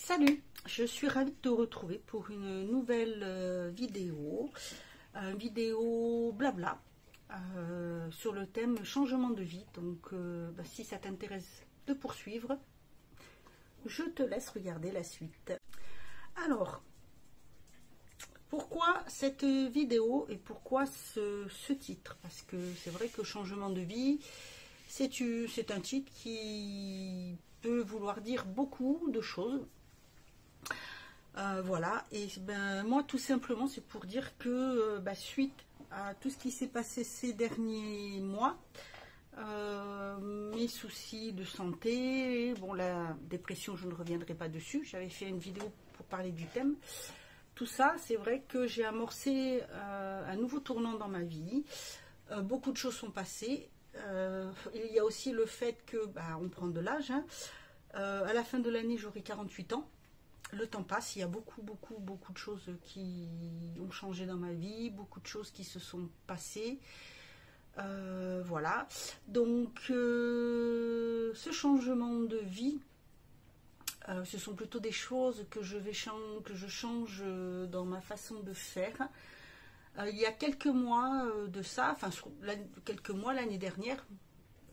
Salut, je suis ravie de te retrouver pour une nouvelle vidéo, blabla sur le thème changement de vie. Donc si ça t'intéresse de poursuivre, je te laisse regarder la suite. Alors, pourquoi cette vidéo et pourquoi ce titre? Parce que c'est vrai que changement de vie, c'est un titre qui peut vouloir dire beaucoup de choses. Voilà, et ben moi tout simplement c'est pour dire que suite à tout ce qui s'est passé ces derniers mois, mes soucis de santé, bon la dépression je ne reviendrai pas dessus, j'avais fait une vidéo pour parler du thème, tout ça c'est vrai que j'ai amorcé un nouveau tournant dans ma vie, beaucoup de choses sont passées, il y a aussi le fait que on prend de l'âge, hein. À la fin de l'année j'aurai 48 ans. Le temps passe, il y a beaucoup de choses qui ont changé dans ma vie, beaucoup de choses qui se sont passées. Voilà. Donc, ce changement de vie, ce sont plutôt des choses que je change dans ma façon de faire. Il y a quelques mois de ça, enfin quelques mois l'année dernière,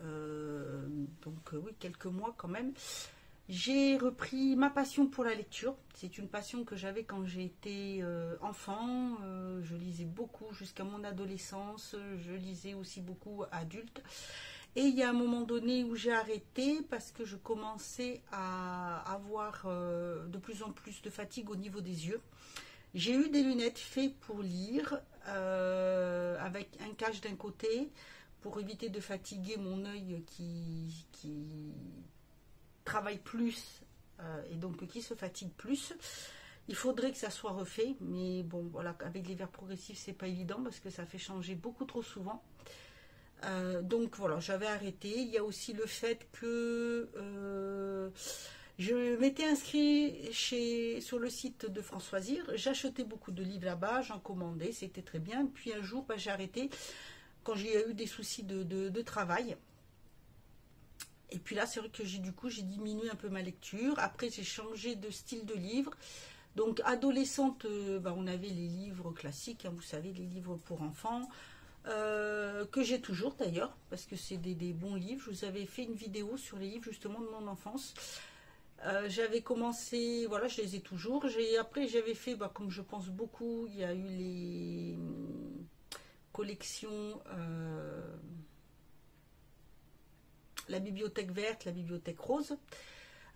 oui, quelques mois quand même. J'ai repris ma passion pour la lecture. C'est une passion que j'avais quand j'étais enfant. Je lisais beaucoup jusqu'à mon adolescence. Je lisais aussi beaucoup adulte. Et il y a un moment donné où j'ai arrêté parce que je commençais à avoir de plus en plus de fatigue au niveau des yeux. J'ai eu des lunettes faites pour lire avec un cache d'un côté pour éviter de fatiguer mon œil qui travaille plus et donc qui se fatigue plus. Il faudrait que ça soit refait, mais bon voilà, avec les verres progressifs c'est pas évident parce que ça fait changer beaucoup trop souvent. Donc voilà, j'avais arrêté. Il y a aussi le fait que je m'étais inscrit sur le site de France Loisirs, j'achetais beaucoup de livres là-bas, j'en commandais, c'était très bien. Puis un jour j'ai arrêté quand j'ai eu des soucis de travail. Et puis là, c'est vrai que j'ai diminué un peu ma lecture. Après, j'ai changé de style de livre. Donc, adolescente, on avait les livres classiques, hein, vous savez, les livres pour enfants, que j'ai toujours d'ailleurs, parce que c'est des bons livres. Je vous avais fait une vidéo sur les livres justement de mon enfance. J'avais commencé, voilà, je les ai toujours. Après, j'avais fait, comme je pense beaucoup, il y a eu les collections... la bibliothèque verte, la bibliothèque rose.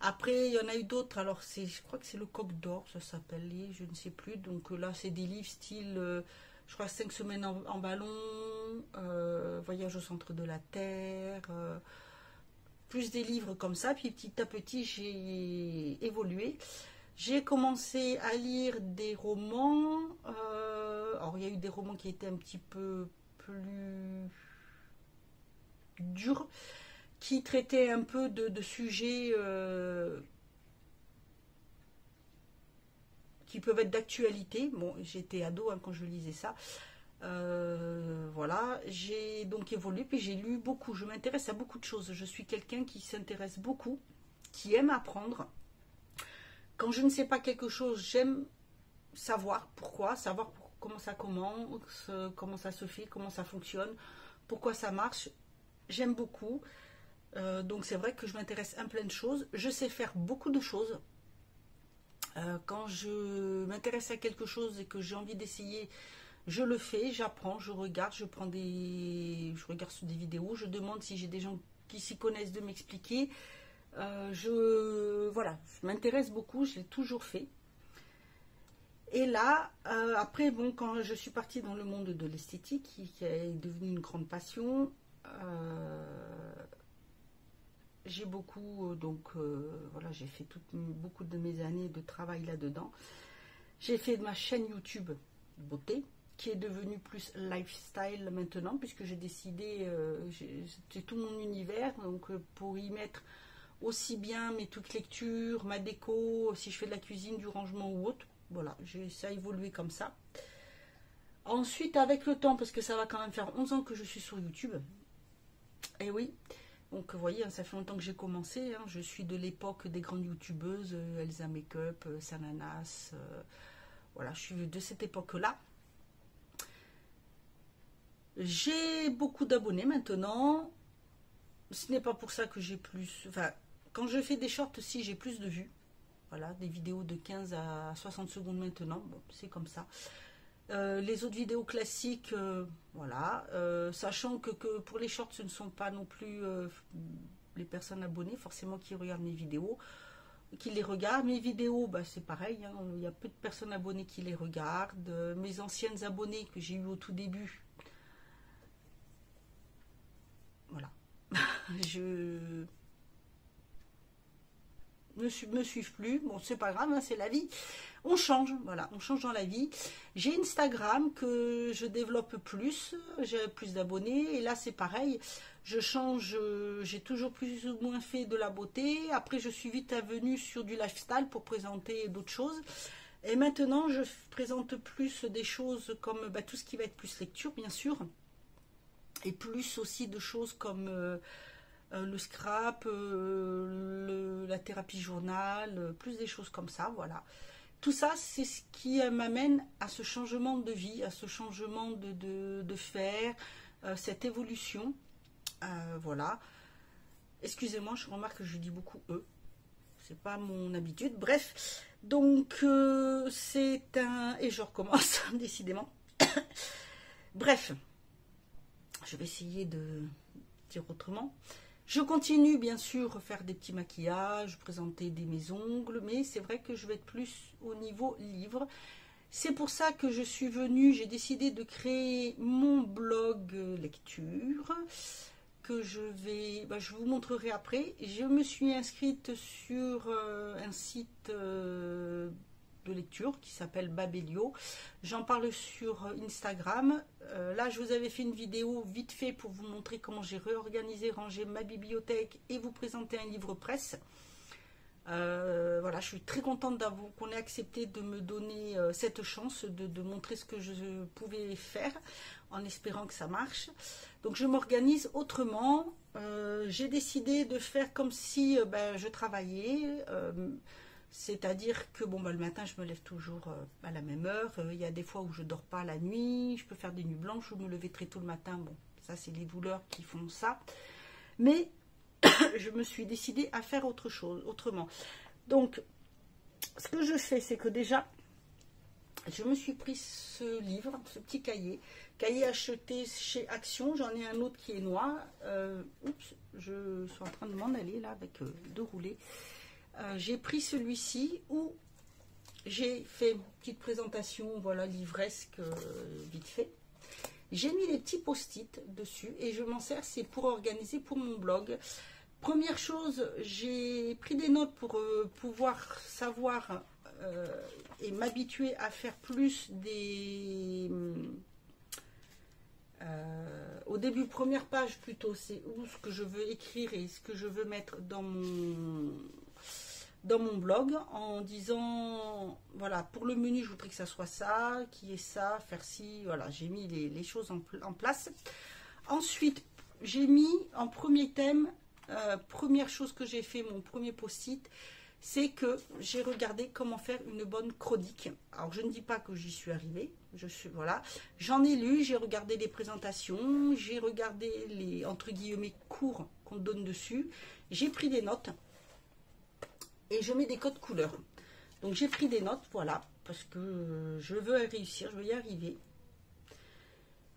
Après, il y en a eu d'autres. Alors, je crois que c'est le Coq d'Or, ça s'appelle, je ne sais plus. Donc là, c'est des livres style, je crois, 5 semaines en ballon, Voyage au centre de la Terre, plus des livres comme ça. Puis petit à petit, j'ai évolué. J'ai commencé à lire des romans. Alors, il y a eu des romans qui étaient un petit peu plus durs, qui traitait un peu de sujets qui peuvent être d'actualité. Bon, j'étais ado quand je lisais ça. Voilà, j'ai donc évolué, puis j'ai lu beaucoup. Je m'intéresse à beaucoup de choses. Je suis quelqu'un qui s'intéresse beaucoup, qui aime apprendre. Quand je ne sais pas quelque chose, j'aime savoir pourquoi, comment ça commence, comment ça se fait, comment ça fonctionne, pourquoi ça marche. J'aime beaucoup. Donc c'est vrai que je m'intéresse à plein de choses. Je sais faire beaucoup de choses. Quand je m'intéresse à quelque chose et que j'ai envie d'essayer, je le fais, j'apprends, je regarde, je regarde sur des vidéos, je demande si j'ai des gens qui s'y connaissent de m'expliquer. Voilà, je m'intéresse beaucoup, je l'ai toujours fait. Et là, après, quand je suis partie dans le monde de l'esthétique, qui est devenu une grande passion, j'ai beaucoup, voilà, j'ai fait beaucoup de mes années de travail là-dedans. J'ai fait ma chaîne YouTube beauté, qui est devenue plus lifestyle maintenant, puisque j'ai décidé, c'est tout mon univers, donc pour y mettre aussi bien mes toutes lectures, ma déco, si je fais de la cuisine, du rangement ou autre, voilà, ça a évolué comme ça. Ensuite, avec le temps, parce que ça va quand même faire 11 ans que je suis sur YouTube, et oui, Donc vous voyez, hein, ça fait longtemps que j'ai commencé, hein. Je suis de l'époque des grandes youtubeuses, Elsa Makeup, Sananas, voilà, je suis de cette époque-là. J'ai beaucoup d'abonnés maintenant. Ce n'est pas pour ça que j'ai plus... Enfin, quand je fais des shorts aussi, j'ai plus de vues. Voilà, des vidéos de 15 à 60 secondes maintenant. Bon, c'est comme ça. Les autres vidéos classiques, voilà. Sachant que pour les shorts, ce ne sont pas non plus les personnes abonnées, forcément, qui regardent mes vidéos. Qui les regardent. Mes vidéos, bah, c'est pareil. Hein, il y a peu de personnes abonnées qui les regardent. Mes anciennes abonnées que j'ai eues au tout début... Voilà. Je me suivent plus. Bon, c'est pas grave, hein, c'est la vie. On change, voilà, on change dans la vie. J'ai Instagram que je développe plus. J'ai plus d'abonnés. Et là, c'est pareil. Je change. J'ai toujours plus ou moins fait de la beauté. Après, je suis vite venue sur du lifestyle pour présenter d'autres choses. Et maintenant, je présente plus des choses comme bah, tout ce qui va être plus lecture, bien sûr. Et plus aussi de choses comme le scrap, la thérapie journal, plus des choses comme ça, voilà. Tout ça, c'est ce qui m'amène à ce changement de vie, à ce changement de faire, cette évolution, voilà. Excusez-moi, je remarque que je dis beaucoup « eux », c'est pas mon habitude, bref. Donc, c'est un... Et je recommence, décidément. Bref. Je vais essayer de dire autrement. Je continue bien sûr à faire des petits maquillages, présenter mes ongles, mais c'est vrai que je vais être plus au niveau livre. C'est pour ça que je suis venue, j'ai décidé de créer mon blog lecture, que je vous montrerai après. Je me suis inscrite sur un site de lecture qui s'appelle Babelio. J'en parle sur Instagram. Là, je vous avais fait une vidéo vite fait pour vous montrer comment j'ai réorganisé, rangé ma bibliothèque et vous présenter un livre presse. Voilà, je suis très contente qu'on ait accepté de me donner cette chance de montrer ce que je pouvais faire en espérant que ça marche. Donc, je m'organise autrement. J'ai décidé de faire comme si je travaillais. C'est-à-dire que bon, le matin, je me lève toujours à la même heure. Il y a des fois où je ne dors pas la nuit. Je peux faire des nuits blanches ou me lever très tôt le matin. Bon, ça, c'est les douleurs qui font ça. Mais je me suis décidée à faire autre chose, autrement. Donc, ce que je fais, c'est que déjà, je me suis pris ce livre, ce petit cahier acheté chez Action. J'en ai un autre qui est noir. Oups, je suis en train de m'en aller là avec deux roulés. J'ai pris celui-ci où j'ai fait une petite présentation, voilà, livresque, vite fait. J'ai mis les petits post-it dessus et je m'en sers, c'est pour organiser pour mon blog. Première chose, j'ai pris des notes pour pouvoir savoir et m'habituer à faire plus des... au début, première page plutôt, c'est où ce que je veux écrire et ce que je veux mettre dans mon blog, en disant, voilà, pour le menu, je voudrais que ça soit ça, qui est ça, faire ci, voilà, j'ai mis les choses en place. Ensuite, j'ai mis en premier thème, première chose que j'ai fait, mon premier post-it, c'est que j'ai regardé comment faire une bonne chronique. Alors, je ne dis pas que j'y suis arrivée, voilà, j'en ai lu, j'ai regardé les présentations, j'ai regardé les, entre guillemets, cours qu'on donne dessus, j'ai pris des notes, et je mets des codes couleurs. Donc, j'ai pris des notes, voilà, parce que je veux réussir, je veux y arriver.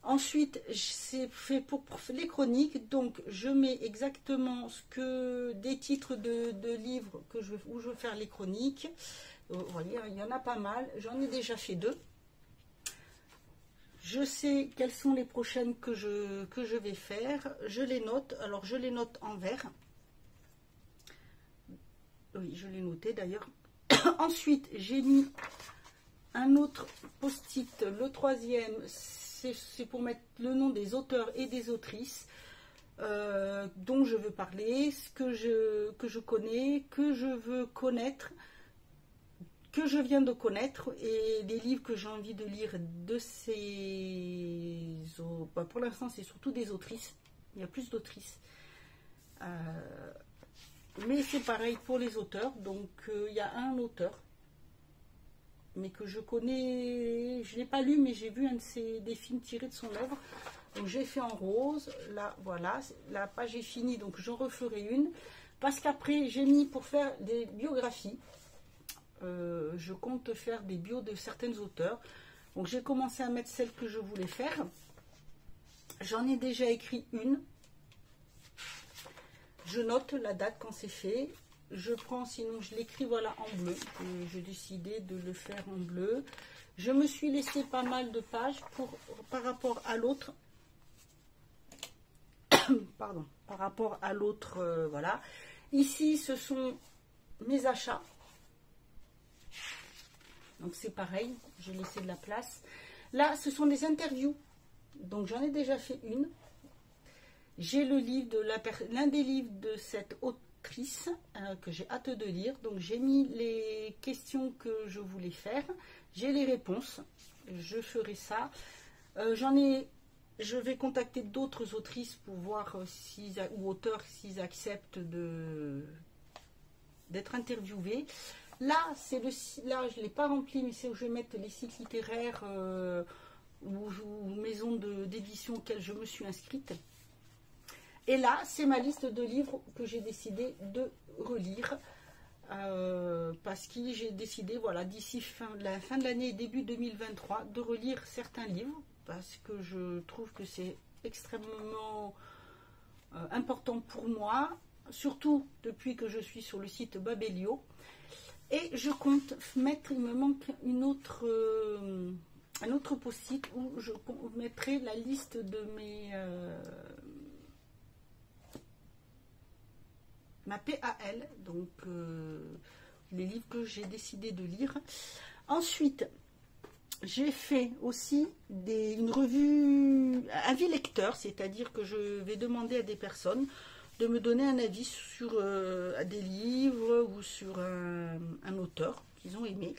Ensuite, c'est fait pour les chroniques, donc je mets exactement ce que des titres de livres où je veux faire les chroniques. Vous voyez, il y en a pas mal, j'en ai déjà fait 2. Je sais quelles sont les prochaines que je vais faire, je les note, alors je les note en vert. Oui, je l'ai noté d'ailleurs. Ensuite, j'ai mis un autre post-it, le troisième, c'est pour mettre le nom des auteurs et des autrices dont je veux parler, ce que je connais, que je veux connaître, que je viens de connaître, et les livres que j'ai envie de lire de ces... pour l'instant, c'est surtout des autrices. Il y a plus d'autrices. Mais c'est pareil pour les auteurs. Donc il y a un auteur, mais que je connais, je ne l'ai pas lu, mais j'ai vu des films tirés de son œuvre. Donc j'ai fait en rose. Là, voilà, la page est finie, donc j'en referai une. Parce qu'après, j'ai mis pour faire des biographies. Je compte faire des bios de certains auteurs. Donc j'ai commencé à mettre celles que je voulais faire. J'en ai déjà écrit une. Je note la date quand c'est fait. Je prends, sinon je l'écris voilà en bleu. J'ai décidé de le faire en bleu. Je me suis laissé pas mal de pages par rapport à l'autre. Pardon, par rapport à l'autre, voilà. Ici, ce sont mes achats. Donc c'est pareil, j'ai laissé de la place. Là, ce sont des interviews. Donc j'en ai déjà fait une. J'ai le livre de l'un des livres de cette autrice que j'ai hâte de lire. Donc j'ai mis les questions que je voulais faire. J'ai les réponses. Je ferai ça. Je vais contacter d'autres autrices pour voir ou auteurs s'ils acceptent d'être interviewés. Là, je ne l'ai pas rempli, mais c'est où je vais mettre les sites littéraires ou maisons d'édition auxquelles je me suis inscrite. Et là, c'est ma liste de livres que j'ai décidé de relire. Parce que j'ai décidé, voilà, d'ici la fin de l'année, début 2023, de relire certains livres. Parce que je trouve que c'est extrêmement important pour moi. Surtout depuis que je suis sur le site Babelio. Et je compte mettre, il me manque un autre post-it où je mettrai la liste de ma PAL, donc les livres que j'ai décidé de lire. Ensuite, j'ai fait aussi une revue, avis lecteur, c'est-à-dire que je vais demander à des personnes de me donner un avis sur des livres ou sur un auteur qu'ils ont aimé.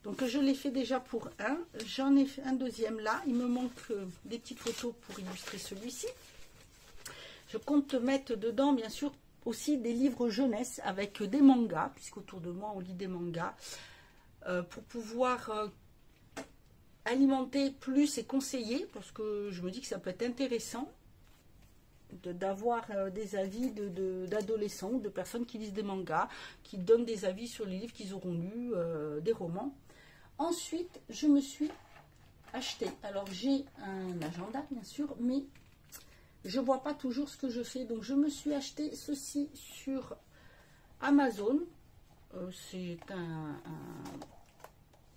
Donc je l'ai fait déjà pour un. J'en ai fait un deuxième là. Il me manque des petites photos pour illustrer celui-ci. Je compte mettre dedans, bien sûr, aussi des livres jeunesse avec des mangas, puisqu'autour de moi on lit des mangas, pour pouvoir alimenter plus et conseiller, parce que je me dis que ça peut être intéressant d'avoir des avis d'adolescents ou de personnes qui lisent des mangas, qui donnent des avis sur les livres qu'ils auront lus, des romans. Ensuite, je me suis acheté, alors j'ai un agenda bien sûr, mais je ne vois pas toujours ce que je fais, donc je me suis acheté ceci sur Amazon. C'est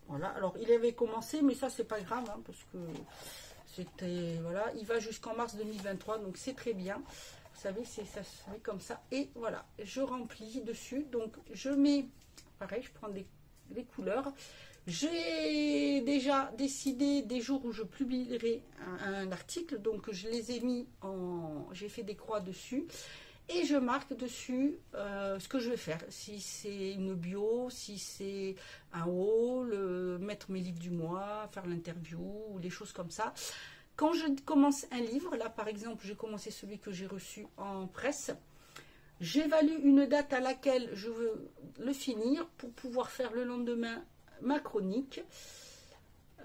voilà, alors il avait commencé, mais ça c'est pas grave, hein, parce que c'était, voilà, il va jusqu'en mars 2023, donc c'est très bien. Vous savez, ça se met comme ça. Et voilà, je remplis dessus. Donc je mets, pareil, je prends les couleurs. J'ai déjà décidé des jours où je publierai un article, donc je les ai mis j'ai fait des croix dessus. Et je marque dessus ce que je vais faire. Si c'est une bio, si c'est un haul, mettre mes livres du mois, faire l'interview, ou des choses comme ça. Quand je commence un livre, là par exemple, j'ai commencé celui que j'ai reçu en presse. J'évalue une date à laquelle je veux le finir pour pouvoir faire le lendemain ma chronique.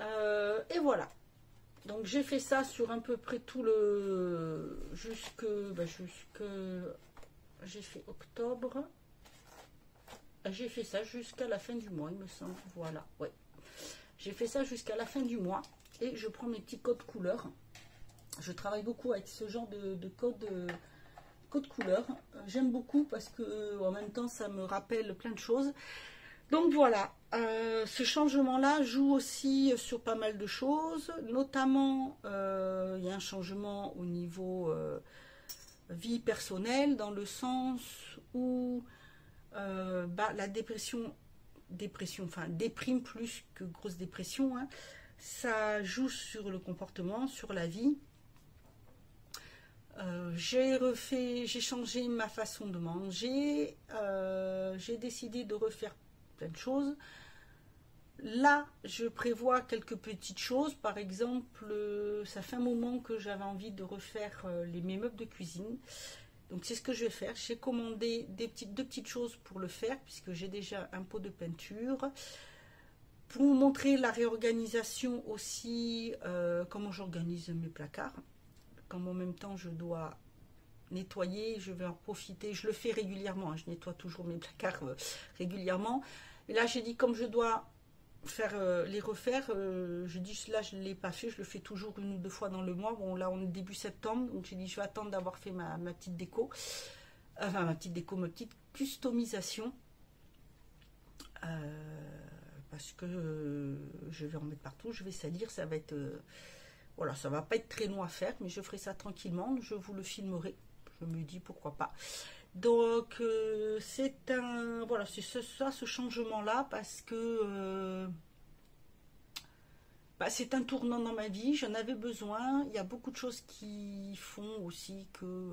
Et voilà. Donc j'ai fait ça sur à peu près tout le... j'ai fait octobre. J'ai fait ça jusqu'à la fin du mois, il me semble. Voilà, ouais. J'ai fait ça jusqu'à la fin du mois. Et je prends mes petits codes couleurs. Je travaille beaucoup avec ce genre de code couleurs. J'aime beaucoup parce que en même temps ça me rappelle plein de choses. Donc voilà, ce changement-là joue aussi sur pas mal de choses, notamment il y a un changement au niveau vie personnelle, dans le sens où la déprime plus que grosse dépression, hein, ça joue sur le comportement, sur la vie. J'ai changé ma façon de manger, j'ai décidé de refaire plein de choses. Là, je prévois quelques petites choses. Par exemple, ça fait un moment que j'avais envie de refaire mes meubles de cuisine. Donc c'est ce que je vais faire. J'ai commandé deux petites choses pour le faire, puisque j'ai déjà un pot de peinture. Pour vous montrer la réorganisation aussi, comment j'organise mes placards. Comme en même temps je dois nettoyer, je vais en profiter. Je le fais régulièrement, hein, je nettoie toujours mes placards régulièrement. Et là j'ai dit, comme je dois les refaire, je dis là je ne l'ai pas fait, je le fais toujours 1 ou 2 fois dans le mois. Bon là on est début septembre, donc j'ai dit je vais attendre d'avoir fait ma petite déco, enfin ma petite customisation, parce que je vais en mettre partout, je vais salir, ça va être voilà, ça va pas être très long à faire, mais je ferai ça tranquillement, je vous le filmerai, je me dis pourquoi pas. Donc c'est un, voilà, c'est ça, ce changement là, parce que c'est un tournant dans ma vie, j'en avais besoin. Il y a beaucoup de choses qui font aussi que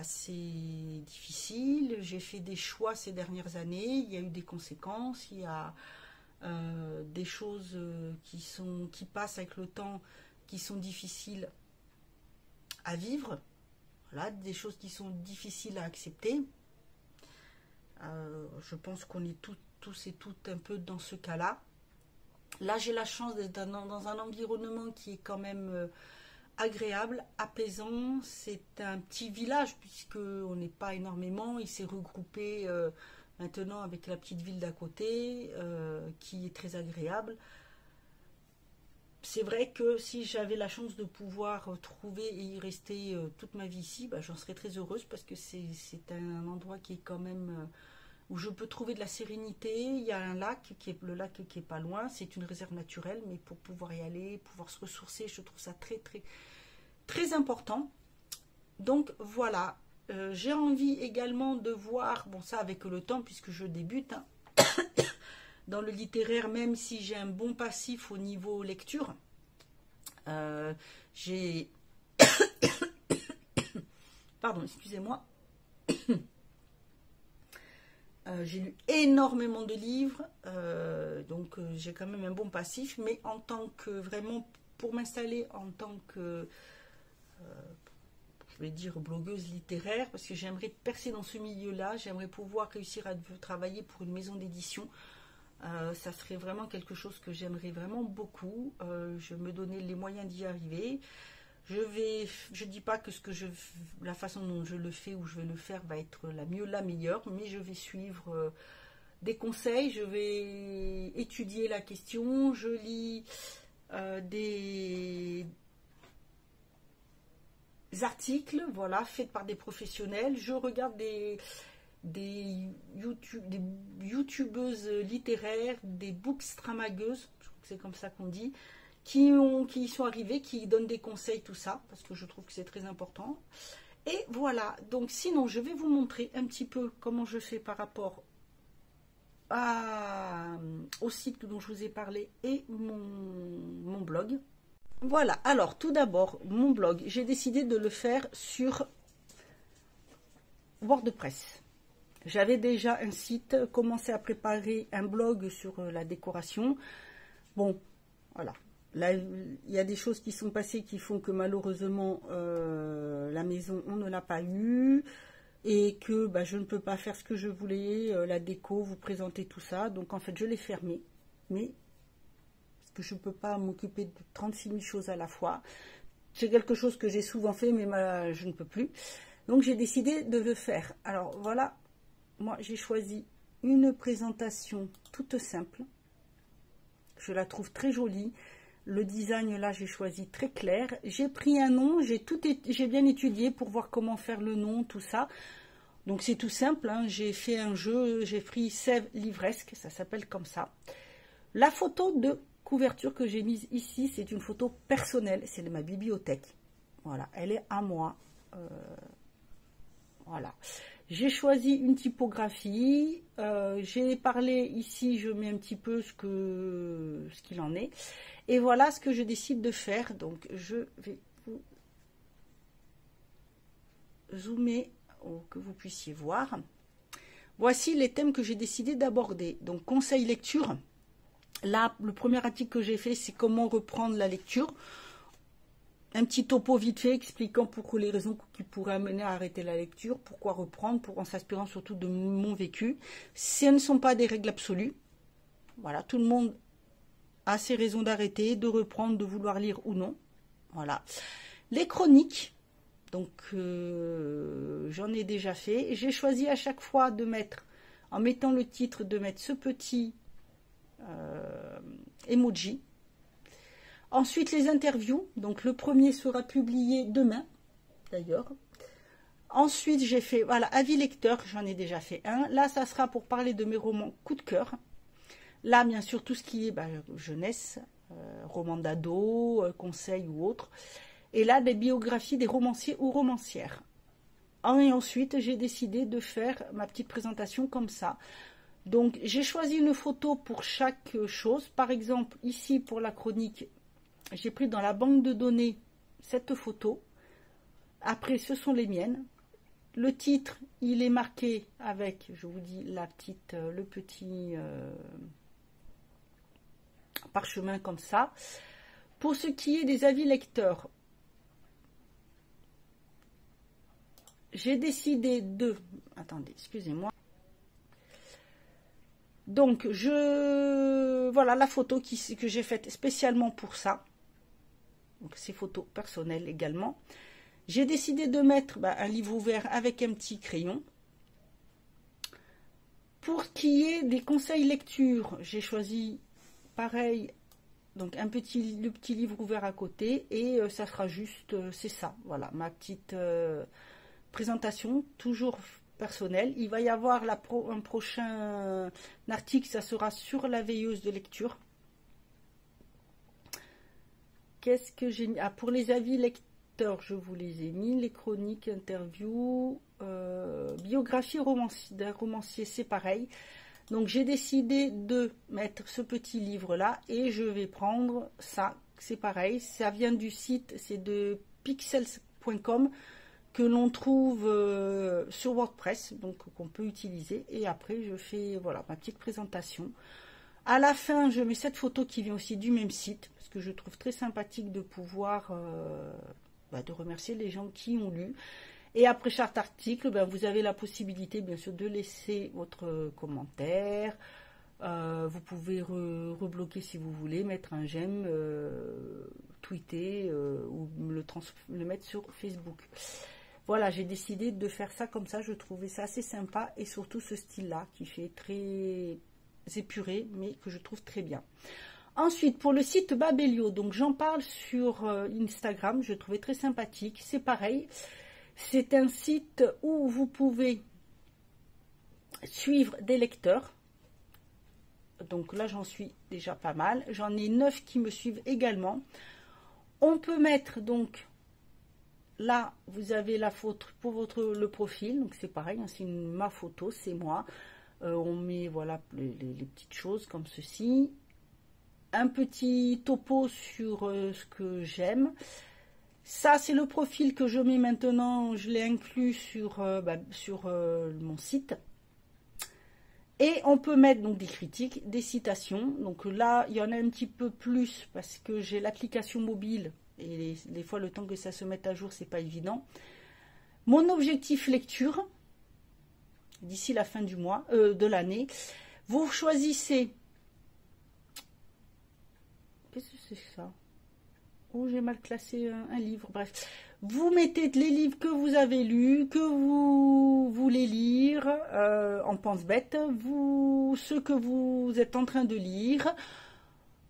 c'est difficile. J'ai fait des choix ces dernières années, il y a eu des conséquences, il y a des choses qui passent avec le temps, qui sont difficiles à vivre. Voilà, des choses qui sont difficiles à accepter. Je pense qu'on est tous et toutes un peu dans ce cas-là. Là, j'ai la chance d'être dans un environnement qui est quand même agréable, apaisant. C'est un petit village, puisqu'on n'est pas énormément. Il s'est regroupé maintenant avec la petite ville d'à côté, qui est très agréable. C'est vrai que si j'avais la chance de pouvoir trouver et y rester toute ma vie ici, j'en serais très heureuse, parce que c'est un endroit qui est quand même où je peux trouver de la sérénité. Il y a un lac, le lac qui est pas loin, c'est une réserve naturelle, mais pour pouvoir y aller, pouvoir se ressourcer, je trouve ça très très très important. Donc voilà, j'ai envie également de voir, bon ça avec le temps puisque je débute, hein, dans le littéraire, même si j'ai un bon passif au niveau lecture, j'ai pardon, excusez-moi, j'ai lu énormément de livres, donc j'ai quand même un bon passif, mais en tant que, vraiment, pour m'installer en tant que, je vais dire, blogueuse littéraire, parce que j'aimerais percer dans ce milieu-là, j'aimerais pouvoir réussir à travailler pour une maison d'édition. Ça serait vraiment quelque chose que j'aimerais vraiment beaucoup. Je me donnais les moyens d'y arriver. Je dis pas que la façon dont je le fais ou je vais le faire va être la meilleure, mais je vais suivre des conseils, je vais étudier la question, je lis des articles, voilà, faits par des professionnels, je regarde des youtubeuses littéraires, des bookstramageuses, je crois que c'est comme ça qu'on dit, qui sont arrivés, qui donnent des conseils, tout ça, parce que je trouve que c'est très important. Et voilà, donc sinon je vais vous montrer un petit peu comment je fais par rapport au site dont je vous ai parlé et mon blog. Voilà, alors tout d'abord, mon blog, j'ai décidé de le faire sur WordPress. J'avais déjà un site, commencé à préparer un blog sur la décoration. Bon, voilà. Là, il y a des choses qui sont passées qui font que malheureusement, la maison, on ne l'a pas eue. Et que je ne peux pas faire ce que je voulais, la déco, vous présenter tout ça. Donc en fait, je l'ai fermé. Mais, parce que je ne peux pas m'occuper de 36 000 choses à la fois. C'est quelque chose que j'ai souvent fait, mais je ne peux plus. Donc j'ai décidé de le faire. Alors voilà, moi j'ai choisi une présentation toute simple. Je la trouve très jolie. Le design là j'ai choisi très clair. J'ai pris un nom, j'ai bien étudié pour voir comment faire le nom, tout ça. Donc c'est tout simple, hein. J'ai fait un jeu, j'ai pris Sève Livresque, ça s'appelle comme ça. La photo de couverture que j'ai mise ici, c'est une photo personnelle, c'est de ma bibliothèque. Voilà, elle est à moi. Voilà. J'ai choisi une typographie. J'ai parlé ici, je mets un petit peu ce qu'il en est. Et voilà ce que je décide de faire. Donc, je vais vous zoomer pour que vous puissiez voir. Voici les thèmes que j'ai décidé d'aborder. Donc, conseil lecture. Là, le premier article que j'ai fait, c'est comment reprendre la lecture. Un petit topo vite fait expliquant pourquoi les raisons qui pourraient amener à arrêter la lecture, pourquoi reprendre, en s'inspirant surtout de mon vécu. Ce ne sont pas des règles absolues. Voilà, tout le monde a ses raisons d'arrêter, de reprendre, de vouloir lire ou non. Voilà. Les chroniques, donc j'en ai déjà fait. J'ai choisi à chaque fois de mettre, en mettant le titre, de mettre ce petit emoji. Ensuite, les interviews. Donc, le premier sera publié demain, d'ailleurs. Ensuite, j'ai fait, voilà, avis lecteur. J'en ai déjà fait un. Là, ça sera pour parler de mes romans coup de cœur. Là, bien sûr, tout ce qui est jeunesse, romans d'ado, conseils ou autres. Et là, des biographies des romanciers ou romancières. Et ensuite, j'ai décidé de faire ma petite présentation comme ça. Donc, j'ai choisi une photo pour chaque chose. Par exemple, ici, pour la chronique, j'ai pris dans la banque de données cette photo. Après, ce sont les miennes. Le titre, il est marqué avec, je vous dis, le petit parchemin comme ça. Pour ce qui est des avis lecteurs, j'ai décidé de... Attendez, excusez-moi. Donc, voilà la photo que j'ai faite spécialement pour ça. Donc, ces photos personnelles également. J'ai décidé de mettre un livre ouvert avec un petit crayon. Pour qu'il y ait des conseils lecture, j'ai choisi pareil, donc le petit livre ouvert à côté. Et ça sera juste, c'est ça, voilà, ma petite présentation, toujours personnelle. Il va y avoir un prochain article, ça sera sur la veilleuse de lecture. Qu'est-ce que j'ai mis? Ah, pour les avis lecteurs, je vous les ai mis. Les chroniques, interviews, biographie d'un romancier, c'est pareil. Donc, j'ai décidé de mettre ce petit livre-là et je vais prendre ça. C'est pareil, ça vient du site, c'est de pixels.com que l'on trouve sur WordPress, donc qu'on peut utiliser. Et après, je fais voilà ma petite présentation. À la fin, je mets cette photo qui vient aussi du même site, parce que je trouve très sympathique de pouvoir de remercier les gens qui ont lu. Et après chaque article, vous avez la possibilité, bien sûr, de laisser votre commentaire. Vous pouvez rebloquer si vous voulez, mettre un j'aime, tweeter ou le mettre sur Facebook. Voilà, j'ai décidé de faire ça comme ça. Je trouvais ça assez sympa et surtout ce style-là qui fait très épuré, mais que je trouve très bien. Ensuite, pour le site Babelio, donc j'en parle sur Instagram, je trouvais très sympathique. C'est pareil, c'est un site où vous pouvez suivre des lecteurs. Donc là, j'en suis déjà pas mal. J'en ai 9 qui me suivent également. On peut mettre donc, là, vous avez la photo pour le profil. Donc c'est pareil, hein, c'est ma photo, c'est moi. On met voilà les petites choses comme ceci. Un petit topo sur ce que j'aime. Ça, c'est le profil que je mets maintenant. Je l'ai inclus sur mon site. Et on peut mettre donc des critiques, des citations. Donc là, il y en a un petit peu plus parce que j'ai l'application mobile. Et des fois, le temps que ça se mette à jour, c'est pas évident. Mon objectif lecture, d'ici la fin du mois, de l'année. Vous choisissez... Qu'est-ce que c'est ça? Oh, j'ai mal classé un livre. Bref, vous mettez les livres que vous avez lus, que vous voulez lire en pense-bête, ceux que vous êtes en train de lire.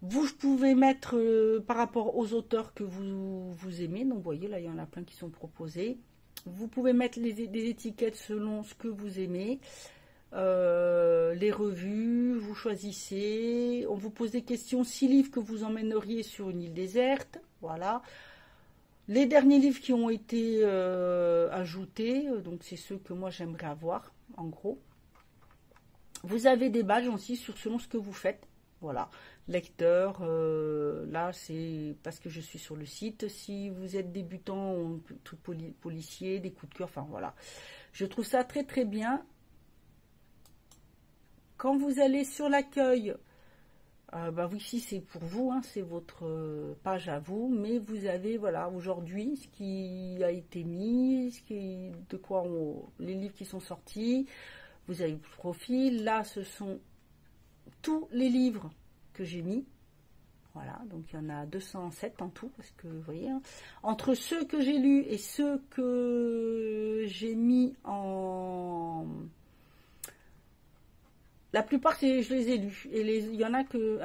Vous pouvez mettre par rapport aux auteurs que vous aimez. Donc, vous voyez, là, il y en a plein qui sont proposés. Vous pouvez mettre des étiquettes selon ce que vous aimez. Les revues, vous choisissez. On vous pose des questions. 6 livres que vous emmèneriez sur une île déserte. Voilà. Les derniers livres qui ont été ajoutés. Donc, c'est ceux que moi, j'aimerais avoir, en gros. Vous avez des badges aussi selon ce que vous faites. Voilà. Lecteur, là c'est parce que je suis sur le site. Si vous êtes débutant, tout policier, des coups de cœur, enfin voilà. Je trouve ça très très bien. Quand vous allez sur l'accueil, Bah oui, si c'est pour vous, hein, c'est votre page à vous, mais vous avez, voilà, aujourd'hui, ce qui a été mis, de quoi les livres qui sont sortis, vous avez le profil, là, ce sont tous les livres que j'ai mis, voilà, donc il y en a 207 en tout, parce que, vous voyez, hein, entre ceux que j'ai lus et ceux que j'ai mis en... La plupart, je les ai lus. Et il y en a que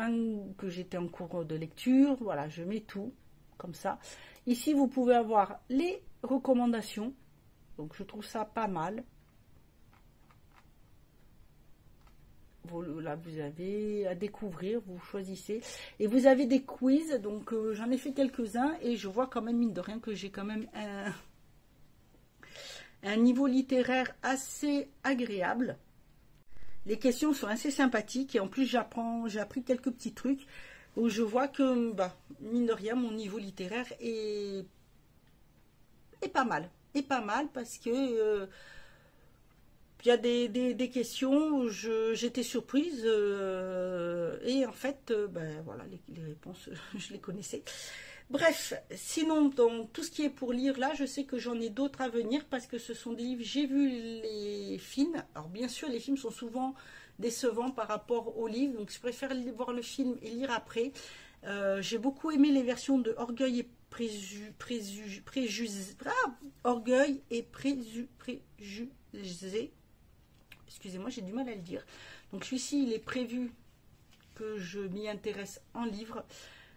j'étais en cours de lecture. Voilà, je mets tout comme ça. Ici, vous pouvez avoir les recommandations. Donc, je trouve ça pas mal. Là, vous avez à découvrir, vous choisissez. Et vous avez des quiz. Donc, j'en ai fait quelques-uns. Et je vois quand même, mine de rien, que j'ai quand même un niveau littéraire assez agréable. Les questions sont assez sympathiques et en plus j'ai appris quelques petits trucs où je vois que, bah, mine de rien, mon niveau littéraire est pas mal. Est pas mal parce que il y a des questions où j'étais surprise et en fait, ben, voilà, les réponses, je les connaissais. Bref, sinon, dans tout ce qui est pour lire, là, je sais que j'en ai d'autres à venir parce que ce sont des livres, j'ai vu les films. Alors, bien sûr, les films sont souvent décevants par rapport aux livres, donc je préfère voir le film et lire après. J'ai beaucoup aimé les versions de Orgueil et Orgueil et Préjugés. Excusez-moi, j'ai du mal à le dire. Donc, celui-ci, il est prévu que je m'y intéresse en livre.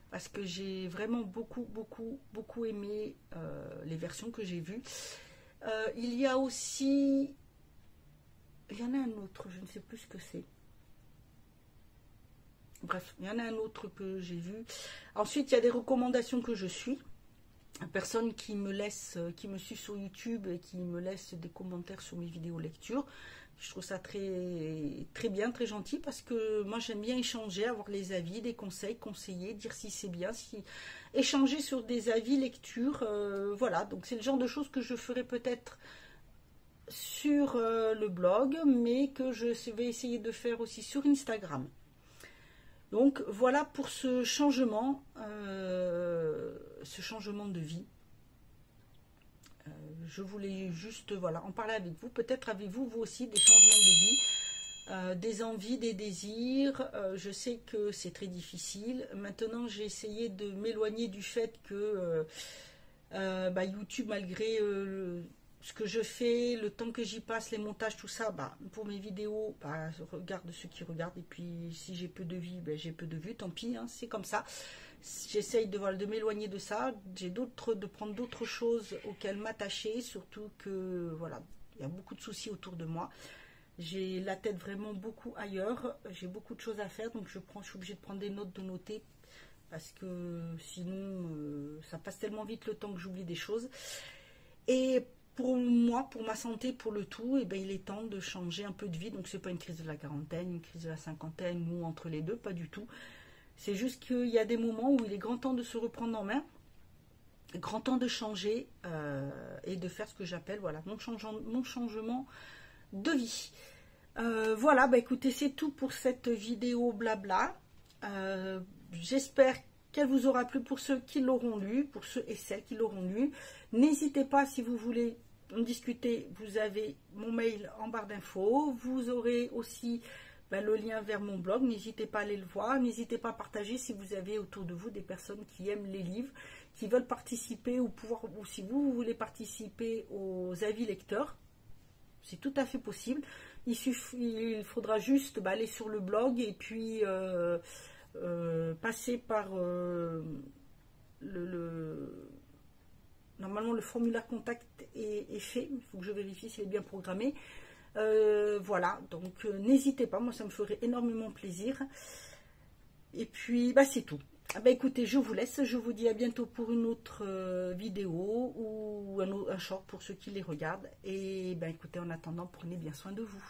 Parce que j'ai vraiment beaucoup aimé les versions que j'ai vues. Il y a aussi... Il y en a un autre, je ne sais plus ce que c'est. Bref, il y en a un autre que j'ai vu. Ensuite, il y a des recommandations que je suis. Personne qui me suit sur YouTube et qui me laisse des commentaires sur mes vidéos lecture. Je trouve ça très bien, très gentil parce que moi j'aime bien échanger, avoir les avis, des conseils, conseiller, dire si c'est bien, échanger sur des avis lecture. Voilà, donc c'est le genre de choses que je ferai peut-être sur le blog, mais que je vais essayer de faire aussi sur Instagram. Donc voilà pour ce changement de vie. Je voulais juste voilà, en parler avec vous. Peut-être avez-vous vous aussi des changements de vie, des envies, des désirs. Je sais que c'est très difficile. Maintenant, j'ai essayé de m'éloigner du fait que YouTube, malgré ce que je fais, le temps que j'y passe, les montages, tout ça, pour mes vidéos, je regarde ceux qui regardent. Et puis, si j'ai peu de vie, j'ai peu de vues. Tant pis, hein, c'est comme ça. J'essaye de m'éloigner de ça, de prendre d'autres choses auxquelles m'attacher, surtout que voilà, il y a beaucoup de soucis autour de moi. J'ai la tête vraiment beaucoup ailleurs, j'ai beaucoup de choses à faire, donc je suis obligée de prendre des notes, de noter, parce que sinon ça passe tellement vite le temps que j'oublie des choses. Et pour moi, pour ma santé, pour le tout, il est temps de changer un peu de vie. Donc c'est pas une crise de la quarantaine, une crise de la cinquantaine ou entre les deux, pas du tout. C'est juste qu'il y a des moments où il est grand temps de se reprendre en main, grand temps de changer et de faire ce que j'appelle voilà, mon changement de vie. Voilà, écoutez, c'est tout pour cette vidéo blabla. J'espère qu'elle vous aura plu pour ceux qui l'auront lu, pour ceux et celles qui l'auront lu. N'hésitez pas, si vous voulez en discuter, vous avez mon mail en barre d'infos. Vous aurez aussi... le lien vers mon blog, n'hésitez pas à aller le voir, n'hésitez pas à partager si vous avez autour de vous des personnes qui aiment les livres, qui veulent participer ou si vous voulez participer aux avis lecteurs, c'est tout à fait possible. Il faudra juste aller sur le blog et puis passer par normalement le formulaire contact est fait, il faut que je vérifie s'il est bien programmé. Voilà, donc n'hésitez pas, moi ça me ferait énormément plaisir. Et puis c'est tout. Écoutez, je vous laisse, je vous dis à bientôt pour une autre vidéo ou un short pour ceux qui les regardent. Et écoutez, en attendant, prenez bien soin de vous.